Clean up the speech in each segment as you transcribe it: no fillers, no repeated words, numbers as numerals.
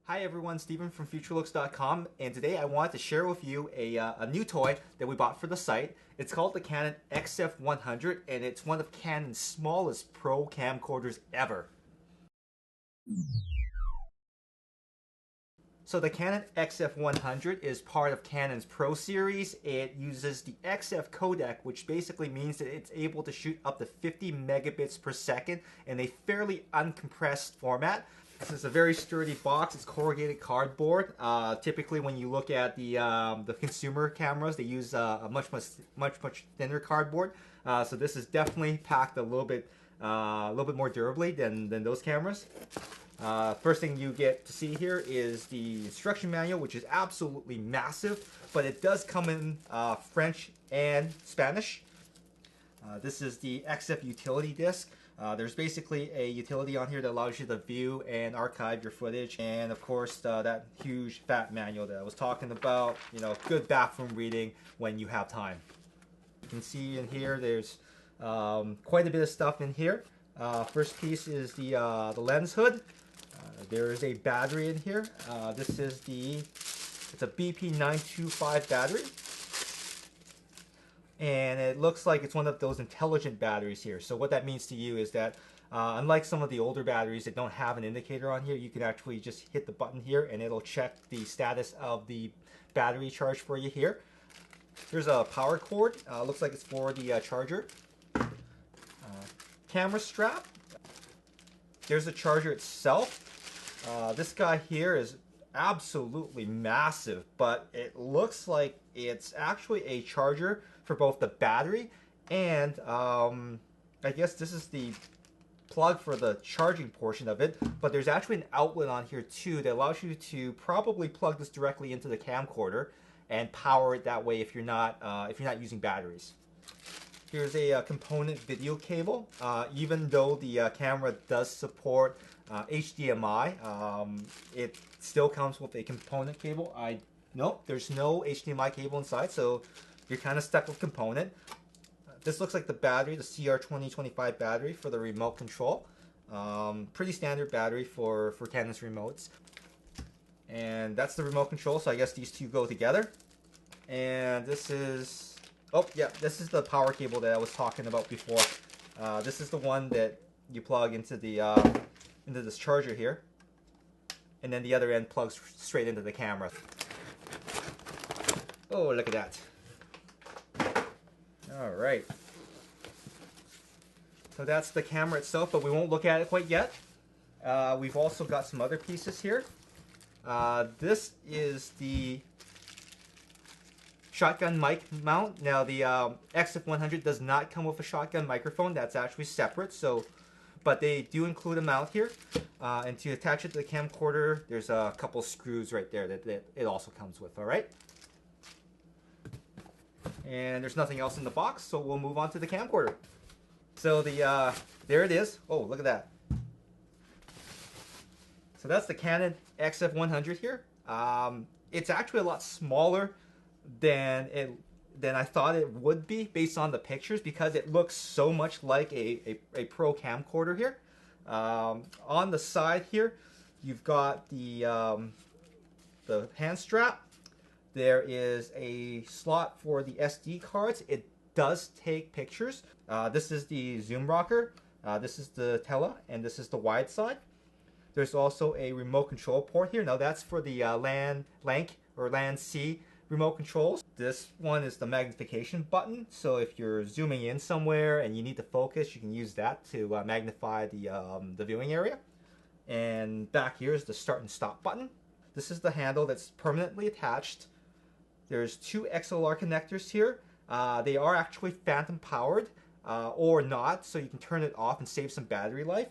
Hi everyone, Steven from Futurelooks.com, and today I wanted to share with you a new toy that we bought for the site. It's called the Canon XF100, and it's one of Canon's smallest pro camcorders ever. So the Canon XF100 is part of Canon's Pro series. It uses the XF codec, which basically means that it's able to shoot up to 50 megabits per second in a fairly uncompressed format. This is a very sturdy box. It's corrugated cardboard. Typically, when you look at the consumer cameras, they use a much thinner cardboard. So this is definitely packed a little bit more durably than those cameras. First thing you get to see here is the instruction manual, which is absolutely massive, but it does come in French and Spanish. This is the XF utility disc. There's basically a utility on here that allows you to view and archive your footage, and of course that huge fat manual that I was talking about. You know, good bathroom reading when you have time. You can see in here there's quite a bit of stuff in here. First piece is the lens hood. There is a battery in here. This is it's a BP925 battery. And it looks like it's one of those intelligent batteries here. So what that means to you is that unlike some of the older batteries that don't have an indicator on here, you can actually just hit the button here and it'll check the status of the battery charge for you here. There's a power cord. Looks like it's for the charger. Camera strap. There's the charger itself. This guy here is absolutely massive, but it looks like it's actually a charger for both the battery and I guess this is the plug for the charging portion of it, but there's actually an outlet on here too that allows you to probably plug this directly into the camcorder and power it that way if you're not using batteries. Here's a component video cable. Even though the camera does support HDMI, it still comes with a component cable. Nope, there's no HDMI cable inside, so you're kind of stuck with component. This looks like the battery, the CR2025 battery for the remote control. Pretty standard battery for Canon's remotes. And that's the remote control, so I guess these two go together. And this is, oh yeah, this is the power cable that I was talking about before. This is the one that you plug into this charger here. And then the other end plugs straight into the camera. Oh, look at that. All right. So that's the camera itself, but we won't look at it quite yet. We've also got some other pieces here. This is the shotgun mic mount. Now the XF100 does not come with a shotgun microphone. That's actually separate. But they do include a mount here. And to attach it to the camcorder, there's a couple screws right there that it also comes with. All right. And there's nothing else in the box, so we'll move on to the camcorder. So there it is. Oh, look at that. So that's the Canon XF100 here. It's actually a lot smaller than I thought it would be based on the pictures, because it looks so much like a pro camcorder here. On the side here, you've got the hand strap. There is a slot for the SD cards. It does take pictures. This is the zoom rocker. This is the tele, and this is the wide side. There's also a remote control port here. Now that's for the LAN C remote controls. This one is the magnification button. So if you're zooming in somewhere and you need to focus, you can use that to magnify the viewing area. And back here is the start and stop button. This is the handle that's permanently attached. There's two XLR connectors here. They are actually phantom powered or not, so you can turn it off and save some battery life.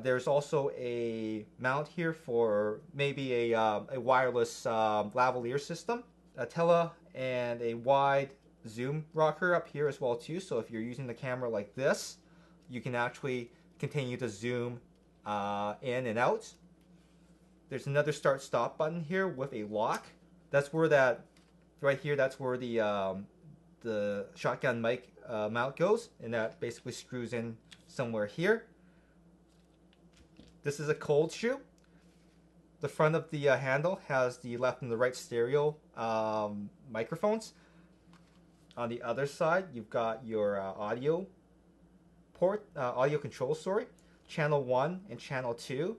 There's also a mount here for maybe a wireless lavalier system, a tele, and a wide zoom rocker up here as well too. So if you're using the camera like this, you can actually continue to zoom in and out. There's another start stop button here with a lock. That's where right here, that's where the shotgun mic mount goes, and that basically screws in somewhere here. This is a cold shoe. The front of the handle has the left and the right stereo microphones. On the other side, you've got your audio port, audio control, sorry, channel 1 and channel 2,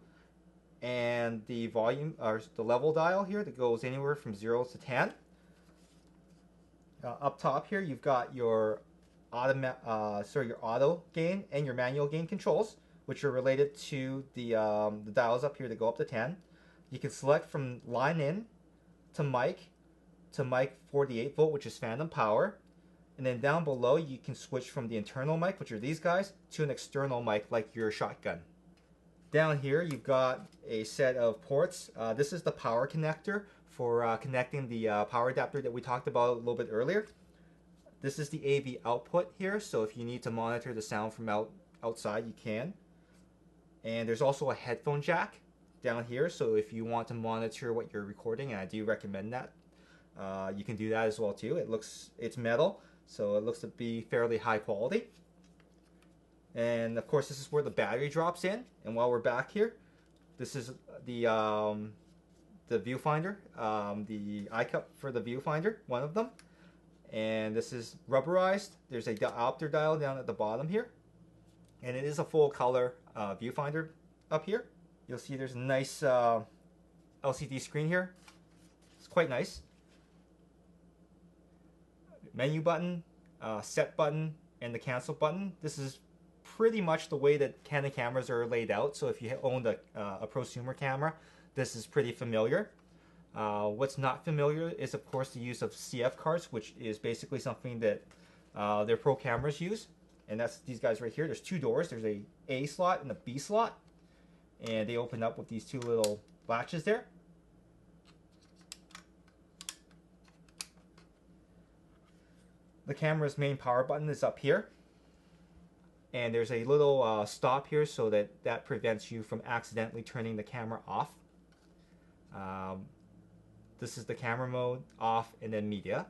and the volume or the level dial here that goes anywhere from 0 to 10. Up top here, you've got your your auto gain and your manual gain controls, which are related to the dials up here that go up to 10. You can select from line in to mic 48 volt, which is phantom power. And then down below, you can switch from the internal mic, which are these guys, to an external mic like your shotgun. Down here, you've got a set of ports. This is the power connector for connecting the power adapter that we talked about a little bit earlier. This is the AV output here, so if you need to monitor the sound from outside, you can. And there's also a headphone jack down here, so if you want to monitor what you're recording, and I do recommend that, you can do that as well too. It's metal, so it looks to be fairly high quality. And of course, this is where the battery drops in. And while we're back here, this is the viewfinder, the eye cup for the viewfinder, one of them. And this is rubberized. There's a diopter dial down at the bottom here, and it is a full color viewfinder up here. You'll see there's a nice LCD screen here. It's quite nice. Menu button, set button, and the cancel button. This is pretty much the way that Canon cameras are laid out. So if you owned a prosumer camera, this is pretty familiar. What's not familiar is, of course, the use of CF cards, which is basically something that their pro cameras use. And that's these guys right here. There's two doors. There's a A slot and a B slot. And they open up with these two little latches there. The camera's main power button is up here. And there's a little stop here so that prevents you from accidentally turning the camera off. This is the camera mode, off, and then media,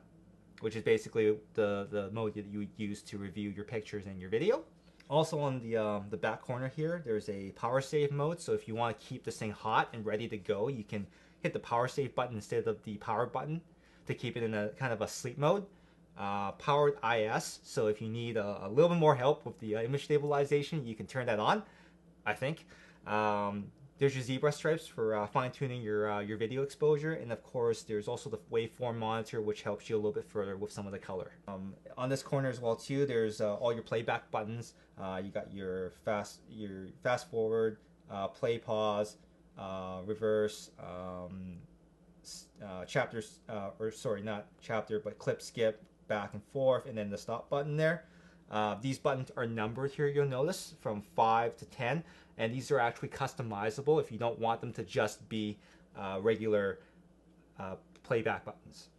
which is basically the mode that you would use to review your pictures and your video. Also on the back corner here, there's a power save mode. So if you want to keep this thing hot and ready to go, you can hit the power save button instead of the power button to keep it in a kind of a sleep mode. Powered IS, so if you need a little bit more help with the image stabilization, you can turn that on, I think. There's your zebra stripes for fine-tuning your video exposure, and of course there's also the waveform monitor, which helps you a little bit further with some of the color. On this corner as well too, there's all your playback buttons. You got your fast forward, play pause, reverse, chapters, or sorry, not chapter, but clip skip, back and forth, and then the stop button there. These buttons are numbered here, you'll notice, from 5 to 10, and these are actually customizable if you don't want them to just be regular playback buttons.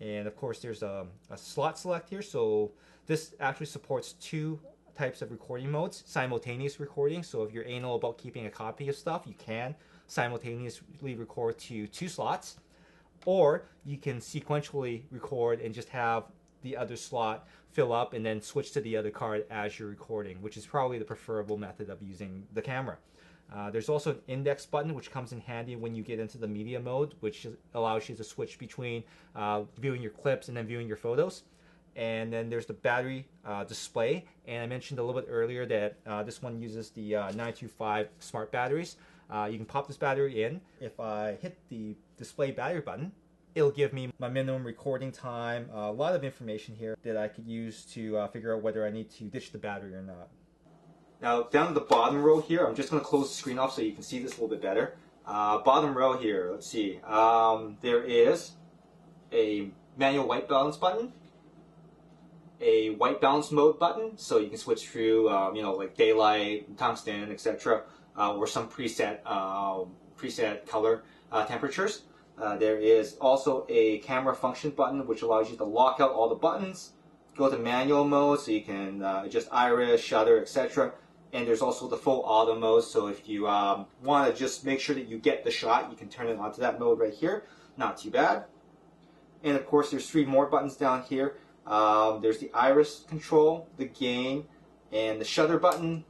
And of course there's a slot select here, so this actually supports two types of recording modes: simultaneous recording, so if you're anal about keeping a copy of stuff, you can simultaneously record to 2 slots, or you can sequentially record and just have the other slot fill up and then switch to the other card as you're recording, which is probably the preferable method of using the camera. There's also an index button, which comes in handy when you get into the media mode, which allows you to switch between viewing your clips and then viewing your photos. And then there's the battery display, and I mentioned a little bit earlier that this one uses the 925 smart batteries. You can pop this battery in. If I hit the display battery button, it'll give me my minimum recording time, a lot of information here that I could use to figure out whether I need to ditch the battery or not. Now down the bottom row here, I'm just going to close the screen off so you can see this a little bit better. Bottom row here, let's see, there is a manual white balance button, a white balance mode button, so you can switch through, you know, like daylight, tungsten, etc., or some preset color temperatures. There is also a camera function button, which allows you to lock out all the buttons, go to manual mode, so you can adjust iris, shutter, etc. And there's also the full auto mode, so if you want to just make sure that you get the shot, you can turn it onto that mode right here. Not too bad. And of course, there's 3 more buttons down here. There's the iris control, the gain, and the shutter button.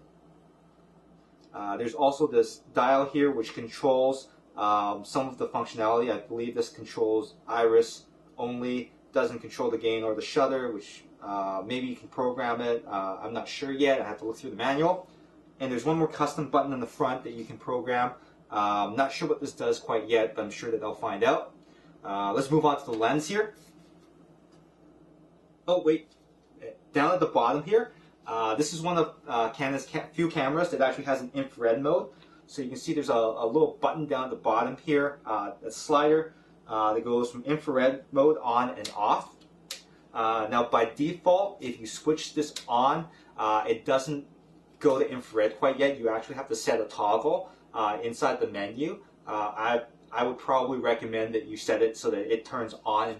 There's also this dial here, which controls some of the functionality. I believe this controls iris only, doesn't control the gain or the shutter, which maybe you can program it. I'm not sure yet. I have to look through the manual. And there's one more custom button in the front that you can program. Not sure what this does quite yet, but I'm sure that they'll find out. Let's move on to the lens here. Oh wait, down at the bottom here, this is one of Canon's few cameras that actually has an infrared mode. So you can see there's a little button down at the bottom here, a slider that goes from infrared mode on and off. Now by default, if you switch this on, it doesn't go to infrared quite yet. You actually have to set a toggle inside the menu. I would probably recommend that you set it so that it turns on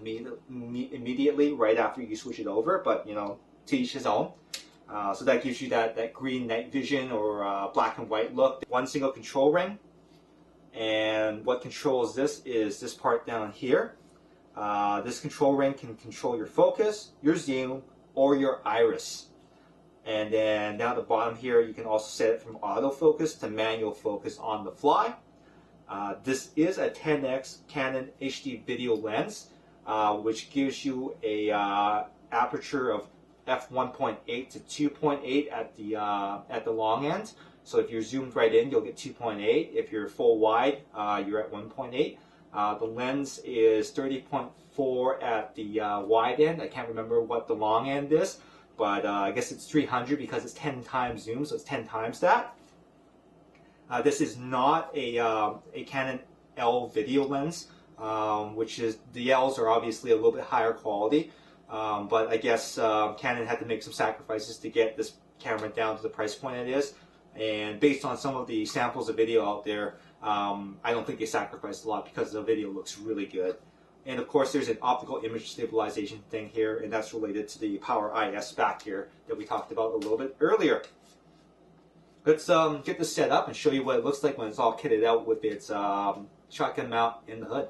immediately right after you switch it over, but you know, to each his own. So that gives you that green night vision or black and white look. One single control ring, and what controls this is this part down here. This control ring can control your focus, your zoom, or your iris. And then down at the bottom here, you can also set it from autofocus to manual focus on the fly. This is a 10x Canon HD video lens, which gives you a aperture of f1.8 to 2.8 at the long end. So if you're zoomed right in, you'll get 2.8. If you're full wide, you're at 1.8. The lens is 30.4 at the wide end. I can't remember what the long end is, but I guess it's 300 because it's 10 times zoom, so it's 10 times that. This is not a Canon L video lens, which is, the Ls are obviously a little bit higher quality, but I guess Canon had to make some sacrifices to get this camera down to the price point it is. And based on some of the samples of video out there, I don't think they sacrificed a lot because the video looks really good. And of course there's an optical image stabilization thing here, and that's related to the Power IS back here that we talked about a little bit earlier. Let's get this set up and show you what it looks like when it's all kitted out with its shotgun mount in the hood.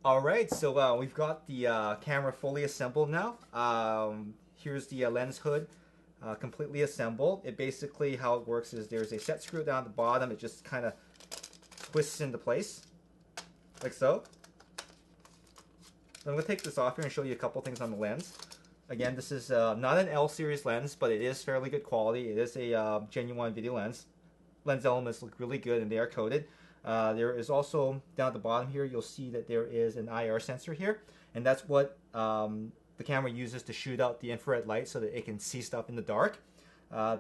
Alright, so we've got the camera fully assembled now. Here's the lens hood completely assembled. It basically, how it works is there's a set screw down at the bottom. It just kind of twists into place, like so. I'm going to take this off here and show you a couple things on the lens. Again, this is not an L series lens, but it is fairly good quality. It is a genuine video lens. Lens elements look really good and they are coated. There is also, down at the bottom here, you'll see that there is an IR sensor here. And that's what the camera uses to shoot out the infrared light so that it can see stuff in the dark.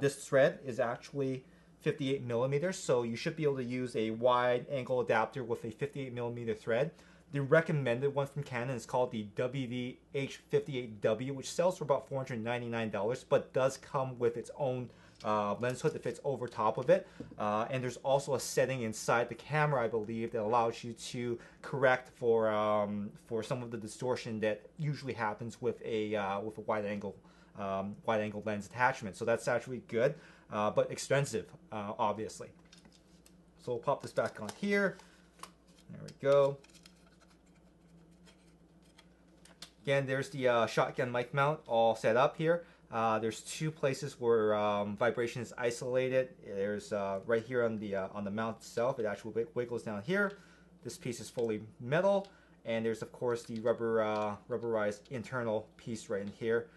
This thread is actually 58 millimeters, so you should be able to use a wide angle adapter with a 58 millimeter thread. The recommended one from Canon is called the WV-H58W, which sells for about $499, but does come with its own lens hood that fits over top of it. And there's also a setting inside the camera, I believe, that allows you to correct for some of the distortion that usually happens with a wide angle lens attachment. So that's actually good, but expensive, obviously. So we'll pop this back on here. There we go. Again, there's the shotgun mic mount all set up here. There's two places where vibration is isolated. There's right here on the mount itself. It actually wiggles down here. This piece is fully metal, and there's of course the rubberized internal piece right in here.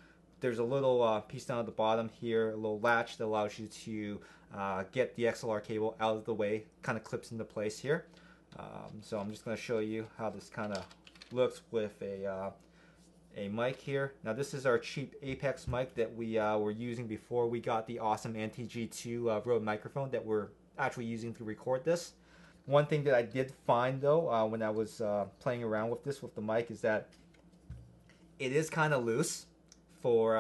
There's a little piece down at the bottom here, a little latch that allows you to get the XLR cable out of the way. Kind of clips into place here. So I'm just going to show you how this kind of looks with a mic here. Now this is our cheap Apex mic that we were using before we got the awesome NTG2 Rode microphone that we're actually using to record this. One thing that I did find though when I was playing around with this with the mic is that it is kind of loose for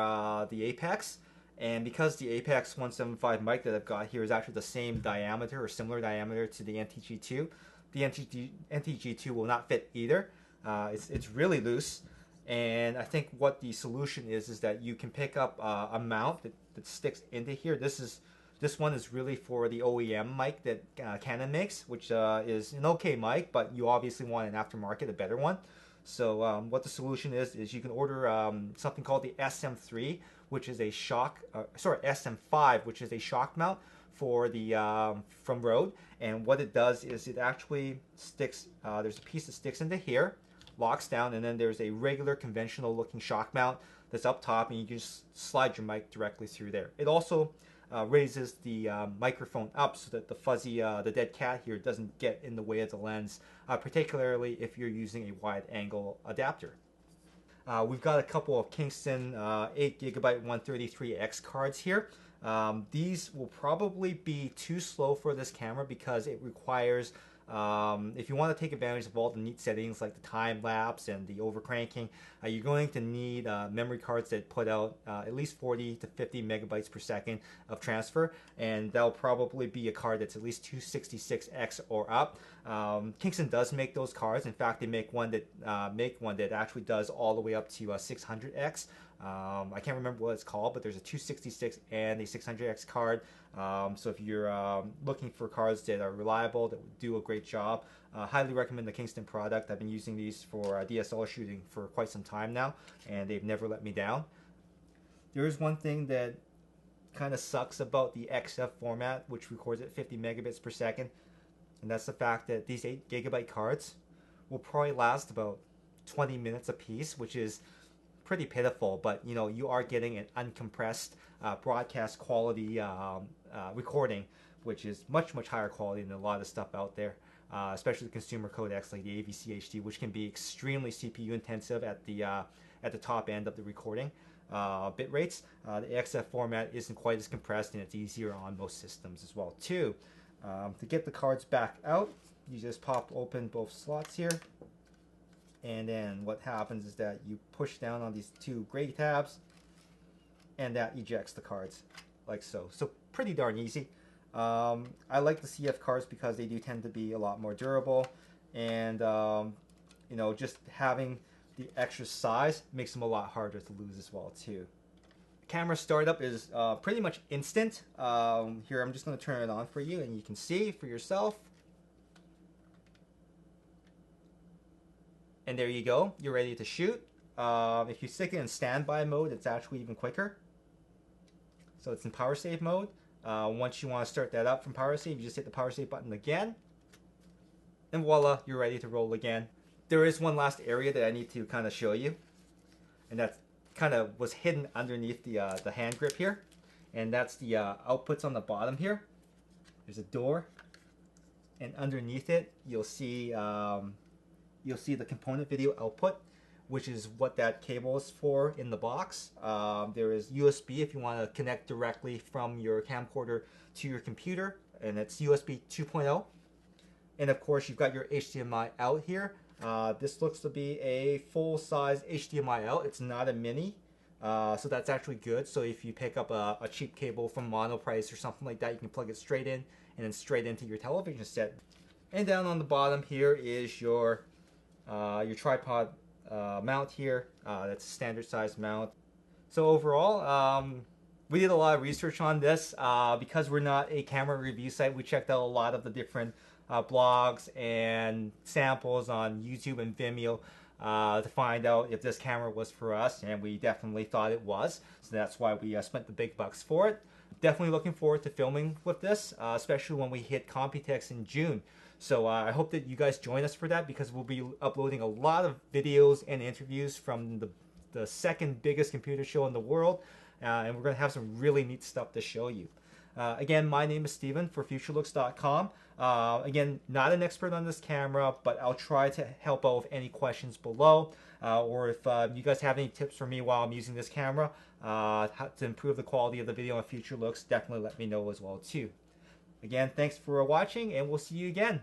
the Apex, and because the Apex 175 mic that I've got here is actually the same diameter or similar diameter to the NTG2, the NTG2 will not fit either. It's really loose. And I think what the solution is that you can pick up a mount that sticks into here. This one is really for the OEM mic that Canon makes, which is an okay mic, but you obviously want an aftermarket, a better one. So what the solution is you can order something called the SM3, which is a SM5, which is a shock mount for the from Rode, and what it does is it actually sticks. There's a piece that sticks into here, locks down, and then there's a regular conventional looking shock mount that's up top, and you can just slide your mic directly through there. It also raises the microphone up so that the fuzzy, the dead cat here doesn't get in the way of the lens, particularly if you're using a wide angle adapter. We've got a couple of Kingston 8GB 133X cards here. These will probably be too slow for this camera because it requires, if you want to take advantage of all the neat settings like the time lapse and the overcranking, you're going to need memory cards that put out at least 40 to 50 megabytes per second of transfer, and that'll probably be a card that's at least 266X or up. Kingston does make those cards. In fact, they make one that actually does all the way up to 600X. I can't remember what it's called, but there's a 266 and a 600X card. So if you're looking for cards that are reliable, that will do a great job, highly recommend the Kingston product. I've been using these for DSLR shooting for quite some time now, and they've never let me down. There is one thing that kind of sucks about the XF format, which records at 50 megabits per second, and that's the fact that these 8GB cards will probably last about 20 minutes a piece, which is pretty pitiful, but you know, you are getting an uncompressed broadcast quality recording, which is much higher quality than a lot of stuff out there, especially the consumer codecs like the AVC HD, which can be extremely CPU intensive at the top end of the recording bit rates. The XF format isn't quite as compressed, and it's easier on most systems as well too. To get the cards back out, you just pop open both slots here, and then what happens is that you push down on these two gray tabs, and that ejects the cards like so. So pretty darn easy. I like the CF cards because they do tend to be a lot more durable, and you know, just having the extra size makes them a lot harder to lose as well too. Camera startup is pretty much instant. Here, I'm just going to turn it on for you, and you can see for yourself. And there you go, you're ready to shoot. If you stick it in standby mode, it's actually even quicker. So it's in power save mode. Once you want to start that up from power save, you just hit the power save button again, and voila, you're ready to roll again. There is one last area that I need to kind of show you, and that kind of was hidden underneath the hand grip here, and that's the outputs on the bottom here. There's a door, and underneath it you'll see the component video output, which is what that cable is for in the box. There is USB if you want to connect directly from your camcorder to your computer, and it's USB 2.0. And of course, you've got your HDMI out here. This looks to be a full-size HDMI out. It's not a mini, so that's actually good. So if you pick up a cheap cable from Monoprice or something like that, you can plug it straight in and then straight into your television set. And down on the bottom here is your tripod mount here. That's a standard size mount. So overall, we did a lot of research on this. Because we're not a camera review site, we checked out a lot of the different blogs and samples on YouTube and Vimeo to find out if this camera was for us, and we definitely thought it was. So that's why we spent the big bucks for it. Definitely looking forward to filming with this, especially when we hit Computex in June. So I hope that you guys join us for that, because we'll be uploading a lot of videos and interviews from the second biggest computer show in the world, and we're going to have some really neat stuff to show you. Again, my name is Steven for Futurelooks.com. Again, not an expert on this camera, but I'll try to help out with any questions below, or if you guys have any tips for me while I'm using this camera how to improve the quality of the video on Futurelooks, definitely let me know as well too. Again, thanks for watching, and we'll see you again.